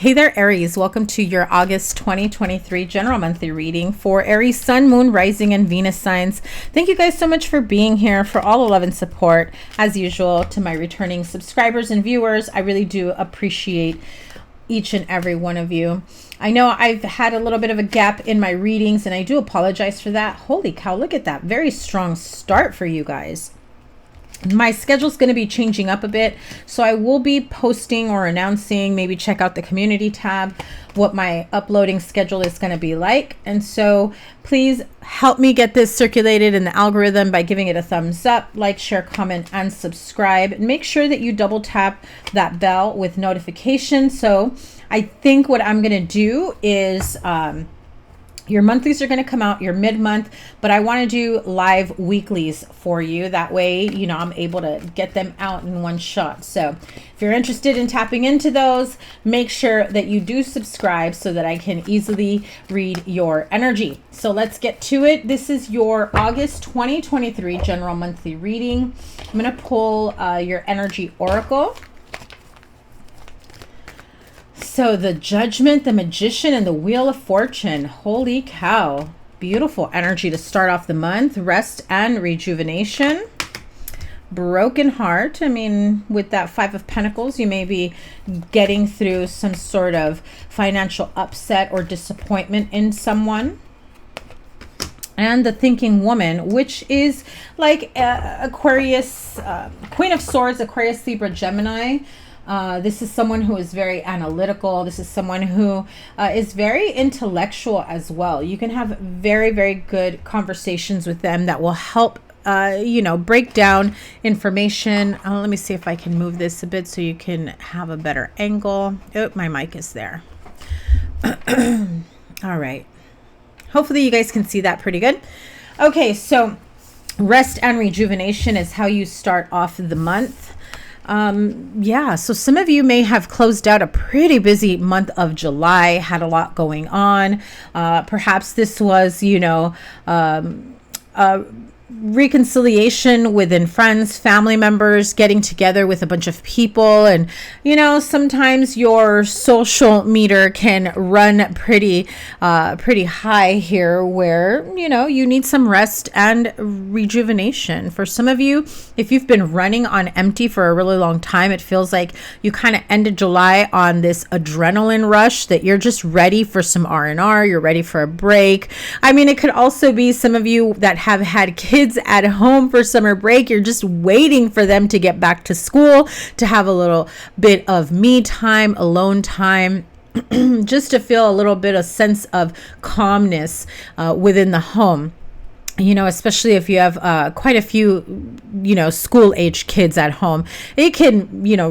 Hey there, Aries. Welcome to your August 2023 general monthly reading for Aries Sun, Moon, Rising, and Venus signs. Thank you guys so much for being here, for all the love and support. As usual, to my returning subscribers and viewers, I really do appreciate each and every one of you. I know I've had a little bit of a gap in my readings, and I do apologize for that. Holy cow, look at that. Very strong start for you guys. My schedule is going to be changing up a bit, so I will be posting or announcing, maybe check out the community tab, what my uploading schedule is going to be like. And so please help me get this circulated in the algorithm by giving it a thumbs up, like, share, comment, and subscribe. Make sure that you double tap that bell with notifications. So I think what I'm going to do is your monthlies are going to come out your mid-month, but I want to do live weeklies for you. That way, you know, I'm able to get them out in one shot. So if you're interested in tapping into those, make sure that you do subscribe so that I can easily read your energy. So let's get to it. This is your August 2023 general monthly reading. I'm going to pull your energy oracle. So the Judgment, the Magician, and the Wheel of Fortune. Holy cow. Beautiful energy to start off the month. Rest and rejuvenation. Broken heart. I mean, with that Five of Pentacles, you may be getting through some sort of financial upset or disappointment in someone. And the Thinking Woman, which is like Aquarius, Queen of Swords, Aquarius, Libra, Gemini. This is someone who is very analytical. This is someone who is very intellectual as well. You can have very, very good conversations with them that will help, break down information. Let me see if I can move this a bit so you can have a better angle. Oh, my mic is there. All right. Hopefully you guys can see that pretty good. Okay, so rest and rejuvenation is how you start off the month. So some of you may have closed out a pretty busy month of July, had a lot going on. Perhaps this was, reconciliation within friends, family members, getting together with a bunch of people. And, sometimes your social meter can run pretty high here where, you need some rest and rejuvenation. For some of you, if you've been running on empty for a really long time, it feels like you kind of ended July on this adrenaline rush that you're just ready for some R&R. You're ready for a break. I mean, it could also be some of you that have had kids at home for summer break. You're just waiting for them to get back to school to have a little bit of me time, alone time, just to feel a little bit of sense of calmness within the home. Especially if you have quite a few, school age kids at home, it can,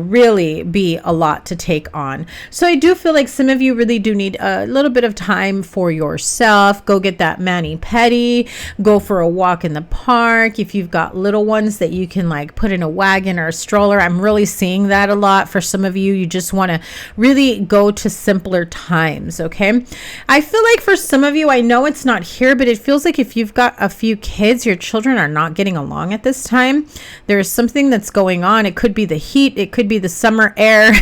really be a lot to take on. So I do feel like some of you really do need a little bit of time for yourself. Go get that mani-pedi, go for a walk in the park. If you've got little ones that you can like put in a wagon or a stroller, I'm really seeing that a lot. For some of you, you just want to really go to simpler times. Okay. I feel like for some of you, I know it's not here, but it feels like if you've got a few kids, your children are not getting along at this time. There's something that's going on. It could be the heat. It could be the summer air.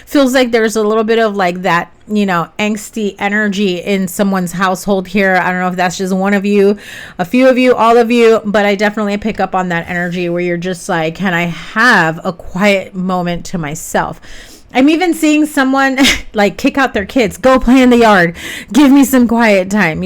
Feels like there's a little bit of like that, angsty energy in someone's household here. I don't know if that's just one of you, a few of you, all of you, but I definitely pick up on that energy where you're just like, can I have a quiet moment to myself? I'm even seeing someone like kick out their kids, go play in the yard, give me some quiet time,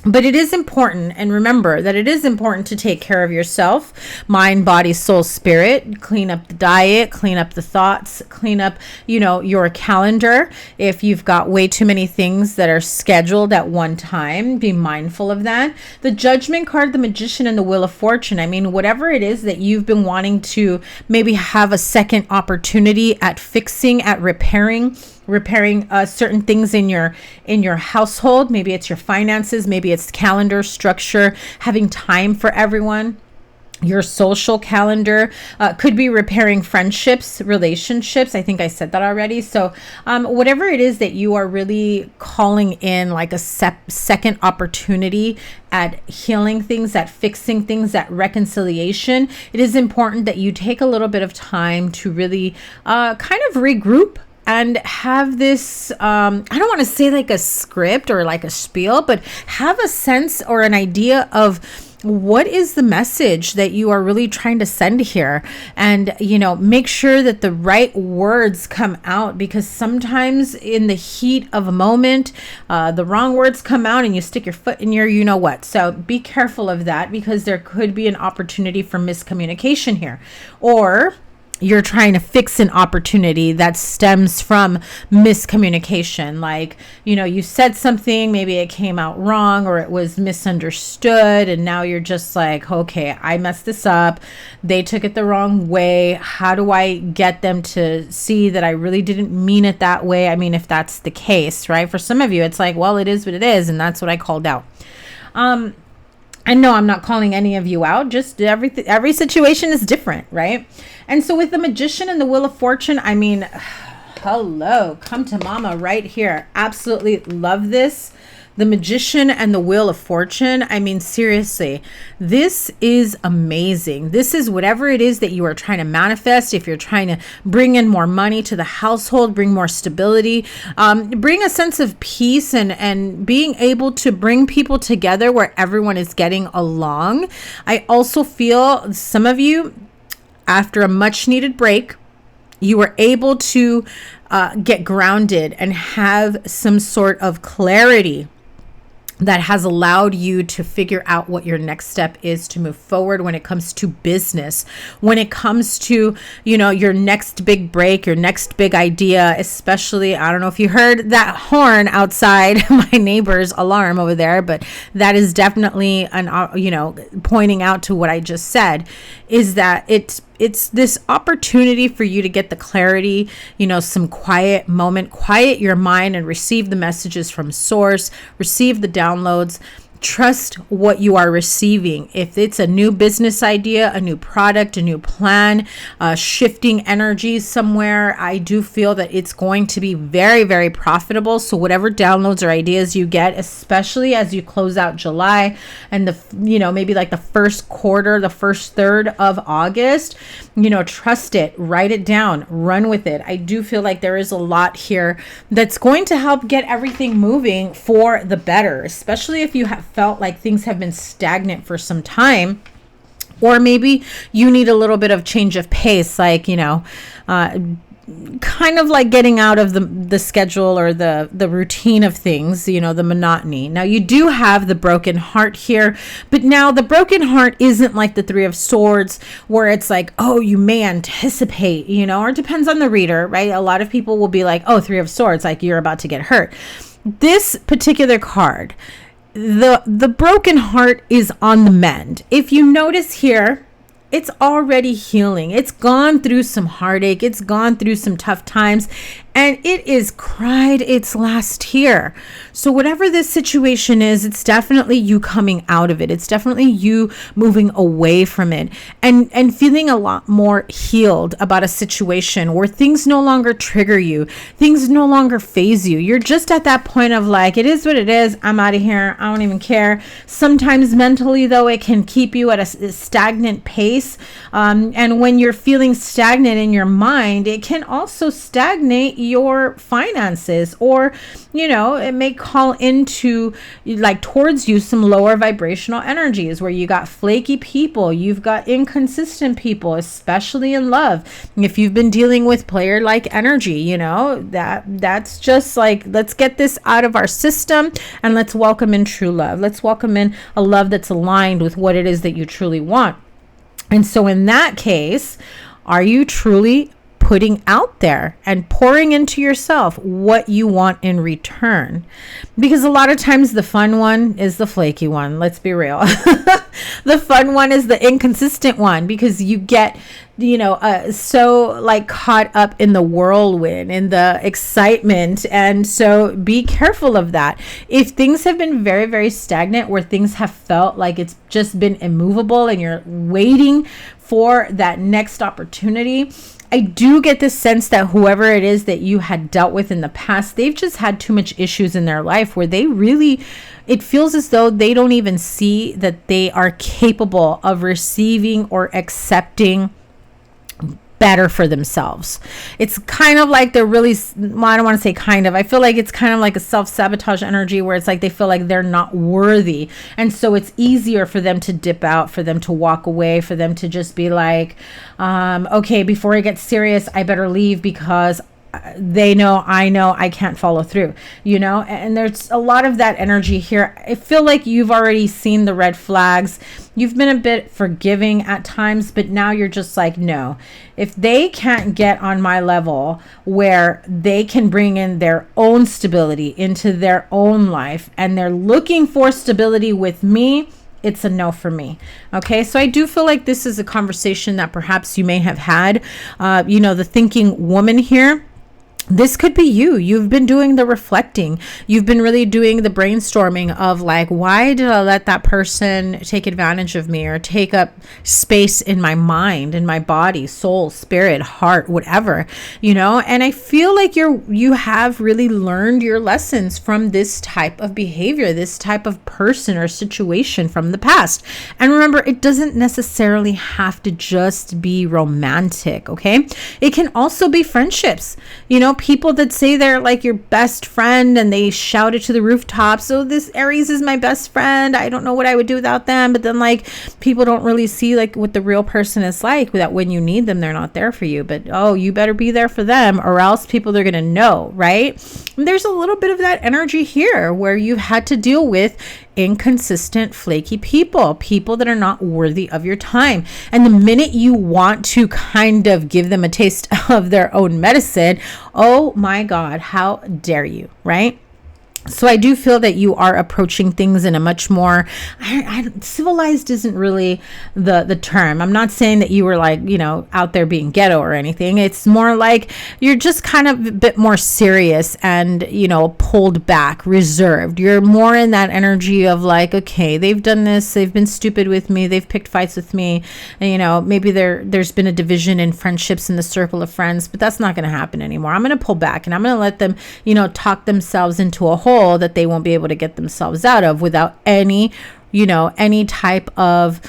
But it is important, and remember that it is important to take care of yourself, mind, body, soul, spirit, clean up the diet, clean up the thoughts, clean up, your calendar. If you've got way too many things that are scheduled at one time, be mindful of that. The Judgment card, the Magician, and the Wheel of Fortune. I mean, whatever it is that you've been wanting to maybe have a second opportunity at fixing, at repairing certain things in your household. Maybe it's your finances, maybe it's calendar structure, having time for everyone. Your social calendar could be repairing friendships, relationships. I think I said that already. So whatever it is that you are really calling in like a second opportunity at healing things, at fixing things, at reconciliation, it is important that you take a little bit of time to really kind of regroup and have this, I don't want to say like a script or like a spiel, but have a sense or an idea of what is the message that you are really trying to send here. And, make sure that the right words come out, because sometimes in the heat of a moment, the wrong words come out and you stick your foot in your what. So be careful of that, because there could be an opportunity for miscommunication here, or you're trying to fix an opportunity that stems from miscommunication. Like, you said something, maybe it came out wrong or it was misunderstood. And now you're just like, okay, I messed this up. They took it the wrong way. How do I get them to see that I really didn't mean it that way? I mean, if that's the case, right? For some of you, it's like, well, it is what it is. And that's what I called out. And no, I'm not calling any of you out. Just every situation is different, right? And so with the Magician and the Wheel of Fortune, I mean, hello, come to mama right here. Absolutely love this. The Magician and the Wheel of Fortune. I mean, seriously, this is amazing. This is whatever it is that you are trying to manifest. If you're trying to bring in more money to the household, bring more stability, bring a sense of peace, and being able to bring people together where everyone is getting along. I also feel some of you, after a much needed break, you were able to get grounded and have some sort of clarity that has allowed you to figure out what your next step is to move forward when it comes to business, when it comes to, your next big break, your next big idea. Especially, I don't know if you heard that horn outside my neighbor's alarm over there, but that is definitely pointing out to what I just said, is that it's this opportunity for you to get the clarity, some quiet moment, quiet your mind and receive the messages from source, receive the downloads. Trust what you are receiving. If it's a new business idea, a new product, a new plan, shifting energies somewhere, I do feel that it's going to be very, very profitable. So whatever downloads or ideas you get, especially as you close out July and maybe like the first quarter, the first third of August, trust it, write it down, run with it. I do feel like there is a lot here that's going to help get everything moving for the better, especially if you have felt like things have been stagnant for some time, or maybe you need a little bit of change of pace, like, kind of like getting out of the schedule or the routine of things, the monotony. Now you do have the broken heart here, but now the broken heart isn't like the Three of Swords, where it's like, oh, you may anticipate, or it depends on the reader, right? A lot of people will be like, oh, Three of Swords, like you're about to get hurt. This particular card, the broken heart is on the mend. If you notice here, it's already healing. It's gone through some heartache. It's gone through some tough times, and it is cried its last tear. So whatever this situation is, it's definitely you coming out of it. It's definitely you moving away from it and feeling a lot more healed about a situation where things no longer trigger you. Things no longer faze you. You're just at that point of like, it is what it is. I'm out of here. I don't even care. Sometimes mentally, though, it can keep you at a stagnant pace. And when you're feeling stagnant in your mind, it can also stagnate your finances, or it may call into like towards you some lower vibrational energies where you got flaky people, you've got inconsistent people, especially in love. If you've been dealing with player like energy, that's just like, let's get this out of our system and let's welcome in true love. Let's welcome in a love that's aligned with what it is that you truly want. And so in that case, are you truly putting out there and pouring into yourself what you want in return? Because a lot of times the fun one is the flaky one. Let's be real. The fun one is the inconsistent one, because you get, so like caught up in the whirlwind, in the excitement. And so be careful of that. If things have been very, very stagnant, where things have felt like it's just been immovable and you're waiting for that next opportunity, I do get the sense that whoever it is that you had dealt with in the past, they've just had too much issues in their life where it feels as though they don't even see that they are capable of receiving or accepting better for themselves. It's kind of like they're really, well, I don't want to say kind of, I feel like it's kind of like a self-sabotage energy where it's like they feel like they're not worthy. And so it's easier for them to dip out, for them to walk away, for them to just be like, okay, before I get serious, I better leave because I know I can't follow through, and there's a lot of that energy here. I feel like you've already seen the red flags. You've been a bit forgiving at times, but now you're just like, no, if they can't get on my level where they can bring in their own stability into their own life and they're looking for stability with me, it's a no for me. Okay, so I do feel like this is a conversation that perhaps you may have had. The thinking woman here, this could be you. You've been doing the reflecting. You've been really doing the brainstorming of like, why did I let that person take advantage of me or take up space in my mind, in my body, soul, spirit, heart, whatever, and I feel like you have really learned your lessons from this type of behavior, this type of person or situation from the past. And remember, it doesn't necessarily have to just be romantic. Okay. It can also be friendships, people that say they're like your best friend and they shout it to the rooftops. So this Aries is my best friend. I don't know what I would do without them. But then like people don't really see like what the real person is like, that when you need them, they're not there for you. But you better be there for them or else people are going to know, right? And there's a little bit of that energy here where you've had to deal with inconsistent, flaky people that are not worthy of your time. And the minute you want to kind of give them a taste of their own medicine, oh my God, how dare you, right? So I do feel that you are approaching things in a much more, civilized isn't really the term. I'm not saying that you were like, out there being ghetto or anything. It's more like you're just kind of a bit more serious and, pulled back, reserved. You're more in that energy of like, okay, they've done this. They've been stupid with me. They've picked fights with me. And, maybe there's been a division in friendships in the circle of friends, but that's not going to happen anymore. I'm going to pull back and I'm going to let them, talk themselves into a hole that they won't be able to get themselves out of without any type of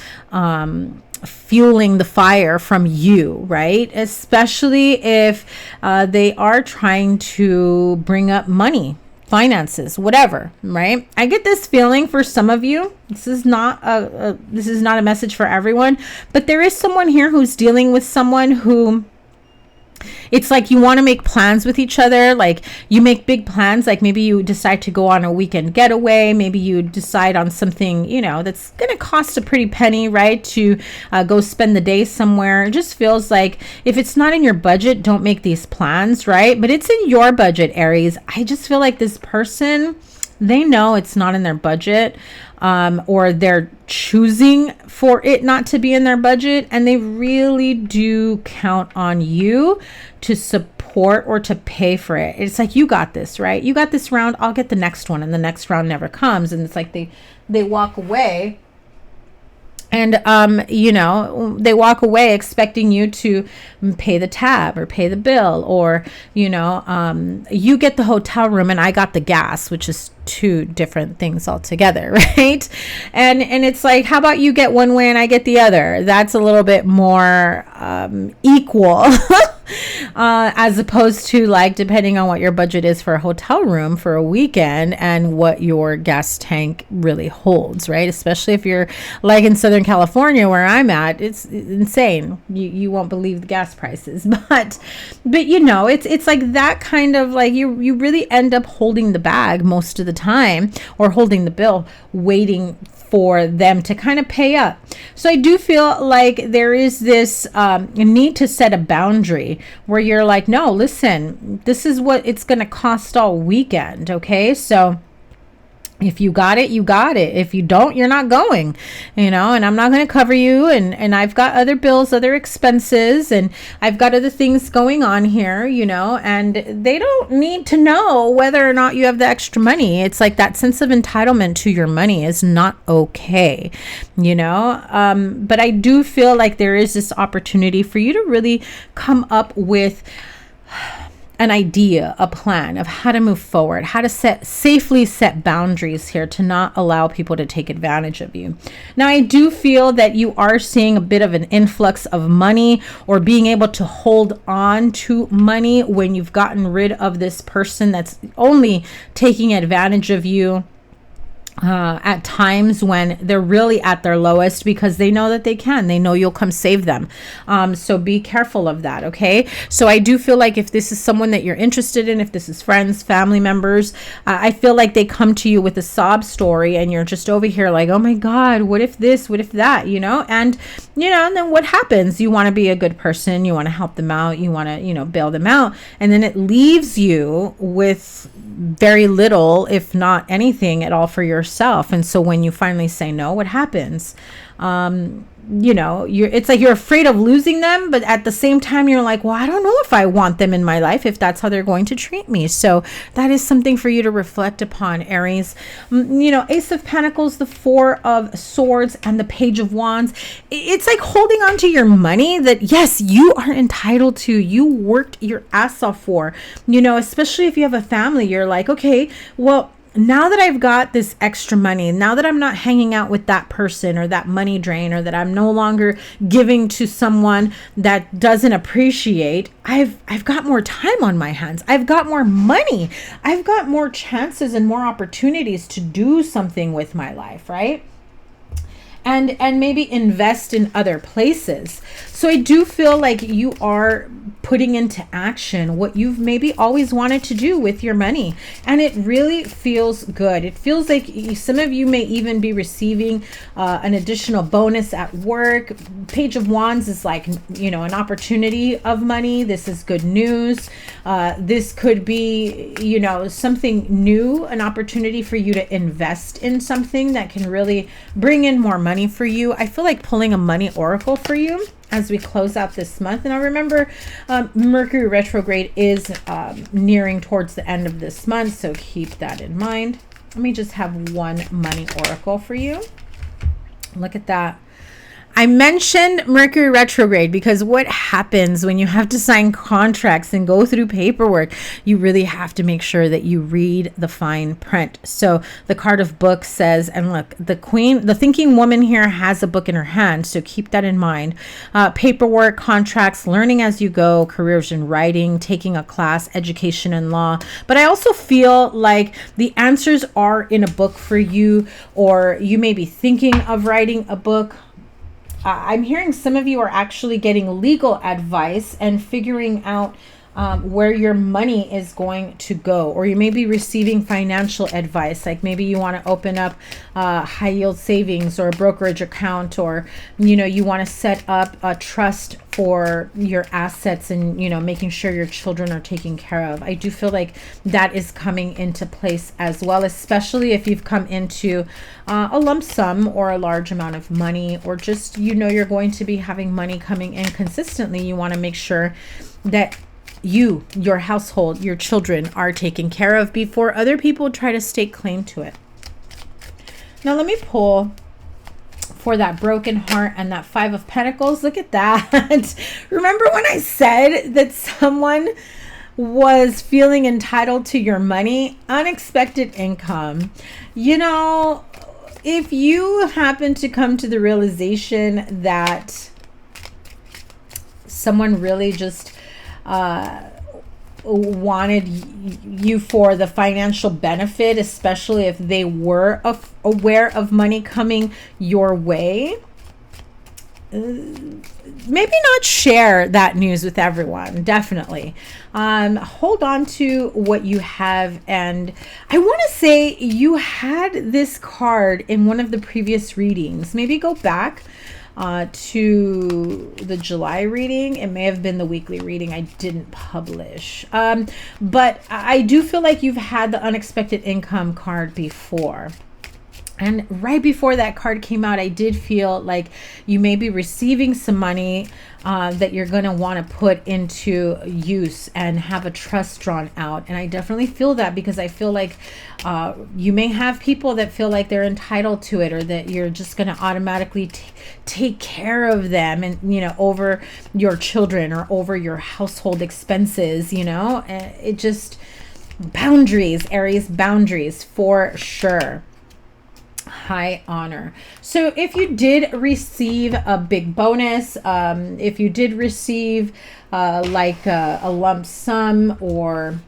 fueling the fire from you, right? Especially if they are trying to bring up money, finances, whatever, right? I get this feeling for some of you. This is not a message for everyone, but there is someone here who's dealing with someone who, it's like you want to make plans with each other. Like you make big plans. Like maybe you decide to go on a weekend getaway. Maybe you decide on something, that's going to cost a pretty penny, right? To go spend the day somewhere. It just feels like if it's not in your budget, don't make these plans, right? But it's in your budget, Aries. I just feel like this person, they know it's not in their budget, or they're choosing for it not to be in their budget, and they really do count on you to support or to pay for it. It's like, you got this, right? You got this round, I'll get the next one, and the next round never comes. And it's like they walk away. And, they walk away expecting you to pay the tab or pay the bill, or, you get the hotel room and I got the gas, which is two different things altogether, right? And it's like, how about you get one way and I get the other? That's a little bit more equal. As opposed to like, depending on what your budget is for a hotel room for a weekend and what your gas tank really holds, right? Especially if you're like in Southern California where I'm at, it's insane. You won't believe the gas prices, but it's like that kind of like you really end up holding the bag most of the time, or holding the bill, waiting for them to kind of pay up. So I do feel like there is this need to set a boundary where you're like, no, listen, this is what it's going to cost all weekend. Okay. So if you got it, you got it. If you don't, you're not going, and I'm not going to cover you. And I've got other bills, other expenses, and I've got other things going on here, and they don't need to know whether or not you have the extra money. It's like that sense of entitlement to your money is not okay, but I do feel like there is this opportunity for you to really come up with an idea, a plan of how to move forward, how to safely set boundaries here to not allow people to take advantage of you. Now, I do feel that you are seeing a bit of an influx of money, or being able to hold on to money when you've gotten rid of this person that's only taking advantage of you at times when they're really at their lowest, because they know that they know you'll come save them. So be careful of that. Okay. So I do feel like if this is someone that you're interested in, if this is friends, family members, I feel like they come to you with a sob story and you're just over here like, oh my God, what if this, what if that, and then what happens? You want to be a good person. You want to help them out. You want to, bail them out. And then it leaves you with very little, if not anything at all for yourself. And so when you finally say no, what happens? It's like you're afraid of losing them, but at the same time, you're like, well, I don't know if I want them in my life, if that's how they're going to treat me. So that is something for you to reflect upon, Aries. Ace of Pentacles, the Four of Swords, and the Page of Wands. It's like holding on to your money that, yes, you are entitled to. You worked your ass off for, especially if you have a family. You're like, okay, well, now that I've got this extra money, now that I'm not hanging out with that person or that money drain, or that I'm no longer giving to someone that doesn't appreciate, I've got more time on my hands. I've got more money. I've got more chances and more opportunities to do something with my life, right? And maybe invest in other places. So I do feel like you are putting into action what you've maybe always wanted to do with your money. And it really feels good. It feels like some of you may even be receiving an additional bonus at work. Page of Wands is like, an opportunity of money. This is good news. This could be, something new, an opportunity for you to invest in something that can really bring in more money for you. I feel like pulling a money oracle for you as we close out this month. And I remember Mercury retrograde is nearing towards the end of this month, so keep that in mind. Let me just have one money oracle for you. Look at that. I mentioned Mercury retrograde because what happens when you have to sign contracts and go through paperwork, you really have to make sure that you read the fine print. So the card of books says, and look, the thinking woman here has a book in her hand, so keep that in mind. Paperwork, contracts, learning as you go, careers in writing, taking a class, education and law. But I also feel like the answers are in a book for you, or you may be thinking of writing a book. I'm hearing some of you are actually getting legal advice and figuring out where your money is going to go, or you may be receiving financial advice, like maybe you want to open up high yield savings or a brokerage account, or you want to set up a trust for your assets and making sure your children are taken care of. I do feel like that is coming into place as well, especially if you've come into a lump sum or a large amount of money, or just you're going to be having money coming in consistently. You want to make sure that your household, your children are taken care of before other people try to stake claim to it. Now let me pull for that broken heart and that Five of Pentacles. Look at that. Remember when I said that someone was feeling entitled to your money? Unexpected income. If you happen to come to the realization that someone really just wanted you for the financial benefit, especially if they were aware of money coming your way, maybe not share that news with everyone. Definitely hold on to what you have. And I want to say you had this card in one of the previous readings. Maybe go back to the July reading. It may have been the weekly reading I didn't publish. But I do feel like you've had the unexpected income card before. And right before that card came out, I did feel like you may be receiving some money that you're going to want to put into use and have a trust drawn out. And I definitely feel that, because I feel like you may have people that feel like they're entitled to it, or that you're just going to automatically take care of them, and, you know, over your children or over your household expenses, you know. It just, boundaries, Aries, boundaries for sure. High honor. So if you did receive a big bonus, if you did receive like a lump sum, or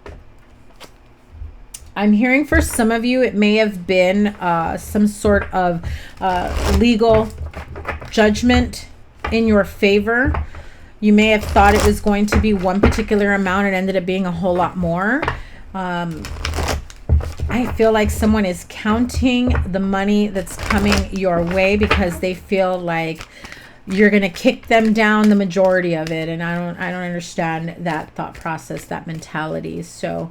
I'm hearing for some of you, it may have been some sort of legal judgment in your favor. You may have thought it was going to be one particular amount. It ended up being a whole lot more. I feel like someone is counting the money that's coming your way, because they feel like you're going to kick them down the majority of it. And I don't understand that thought process, that mentality. So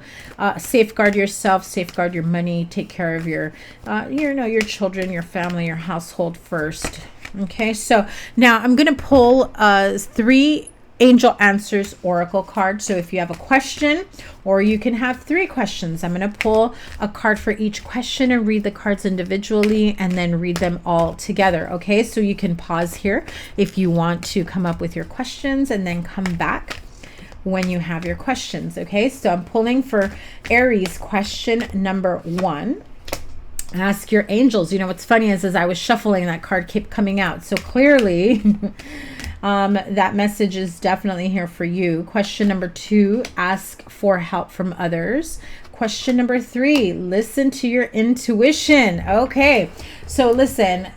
safeguard yourself, safeguard your money, take care of your your children, your family, your household first. Okay, so now I'm going to pull 3 Angel Answers Oracle card. So if you have a question, or you can have 3 questions, I'm going to pull a card for each question and read the cards individually, and then read them all together. Okay, so you can pause here if you want to come up with your questions, and then come back when you have your questions. Okay, so I'm pulling for Aries, question number 1. Ask your angels. You know, what's funny is, as I was shuffling, that card kept coming out. So clearly that message is definitely here for you. Question number 2, ask for help from others. Question number 3, listen to your intuition. Okay, so listen,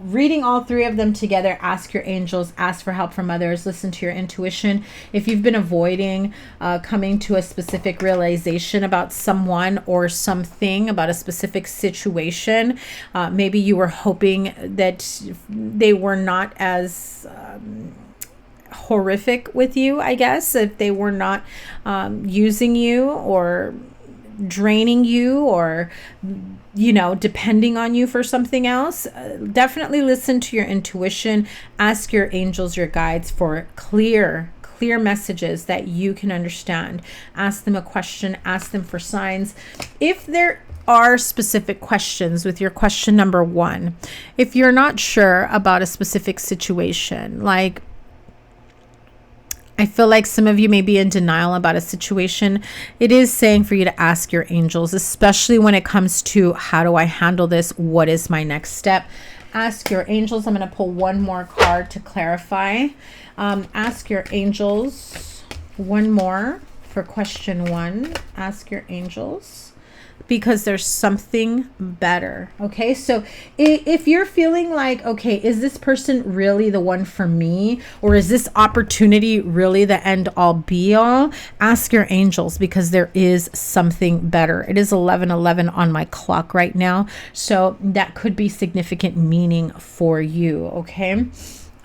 reading all 3 of them together, ask your angels, ask for help from others, listen to your intuition. If you've been avoiding coming to a specific realization about someone or something, about a specific situation, maybe you were hoping that they were not as horrific with you, I guess, if they were not using you or draining you, or depending on you for something else. Definitely listen to your intuition. Ask your angels, your guides, for clear messages that you can understand. Ask them a question, ask them for signs. If there are specific questions with your question number 1, if you're not sure about a specific situation, like, I feel like some of you may be in denial about a situation, it is saying for you to ask your angels, especially when it comes to, how do I handle this? What is my next step? Ask your angels. I'm going to pull one more card to clarify. Ask your angels one more for question 1. Ask your angels, because there's something better. Okay, so if you're feeling like, okay, is this person really the one for me, or is this opportunity really the end all be all? Ask your angels, because there is something better. It is 11:11 on my clock right now, so that could be significant meaning for you. Okay,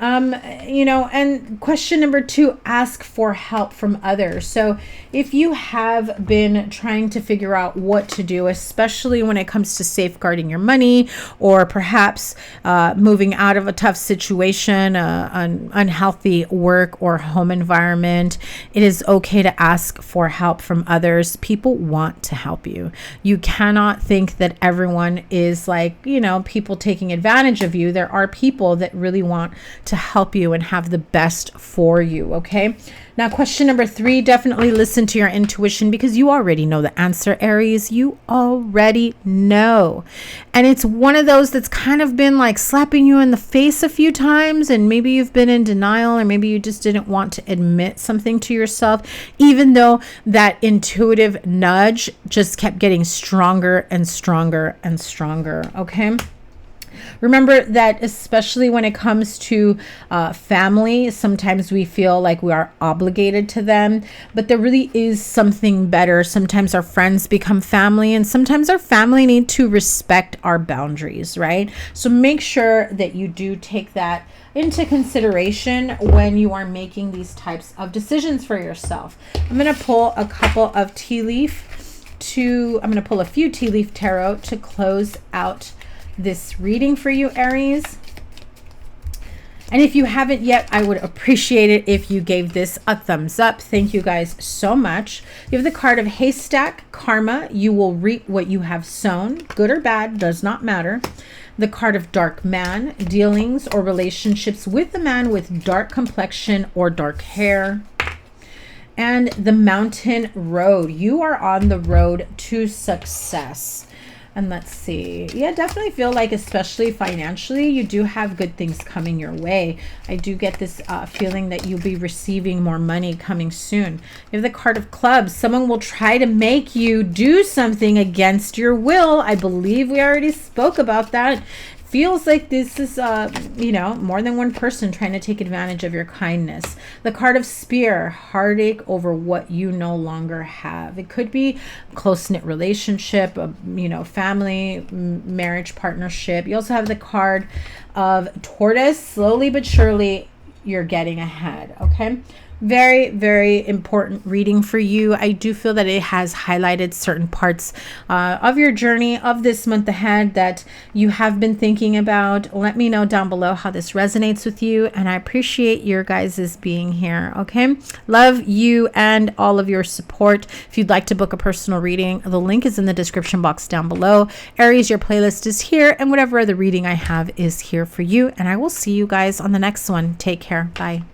and question number 2, ask for help from others. So if you have been trying to figure out what to do, especially when it comes to safeguarding your money, or perhaps moving out of a tough situation, an unhealthy work or home environment, it is okay to ask for help from others. People want to help you. You cannot think that everyone is like, people taking advantage of you. There are people that really want to help you and have the best for you. Okay, now question number 3, definitely listen to your intuition, because you already know the answer, Aries. You already know, and it's one of those that's kind of been like slapping you in the face a few times, and maybe you've been in denial, or maybe you just didn't want to admit something to yourself, even though that intuitive nudge just kept getting stronger and stronger and stronger. Okay, remember that, especially when it comes to family, sometimes we feel like we are obligated to them, but there really is something better. Sometimes our friends become family, and sometimes our family need to respect our boundaries, right? So make sure that you do take that into consideration when you are making these types of decisions for yourself. I'm going to pull a couple of I'm going to pull a few tea leaf tarot to close out this reading for you, Aries. And if you haven't yet, I would appreciate it if you gave this a thumbs up. Thank you guys so much. You have the card of Haystack, Karma. You will reap what you have sown. Good or bad, does not matter. The card of Dark Man, dealings or relationships with a man with dark complexion or dark hair. And the Mountain Road. You are on the road to success. And let's see. Yeah, definitely feel like, especially financially, you do have good things coming your way. I do get this feeling that you'll be receiving more money coming soon. You have the card of Clubs. Someone will try to make you do something against your will. I believe we already spoke about that. Feels like this is, you know, more than one person trying to take advantage of your kindness. The card of Spear, heartache over what you no longer have. It could be a close-knit relationship, you know, family, marriage, partnership. You also have the card of Tortoise. Slowly but surely, you're getting ahead, okay? Very, very important reading for you. I do feel that it has highlighted certain parts of your journey of this month ahead that you have been thinking about. Let me know down below how this resonates with you, and I appreciate your guys' being here, okay? Love you and all of your support. If you'd like to book a personal reading, the link is in the description box down below. Aries, your playlist is here, and whatever other reading I have is here for you, and I will see you guys on the next one. Take care. Bye.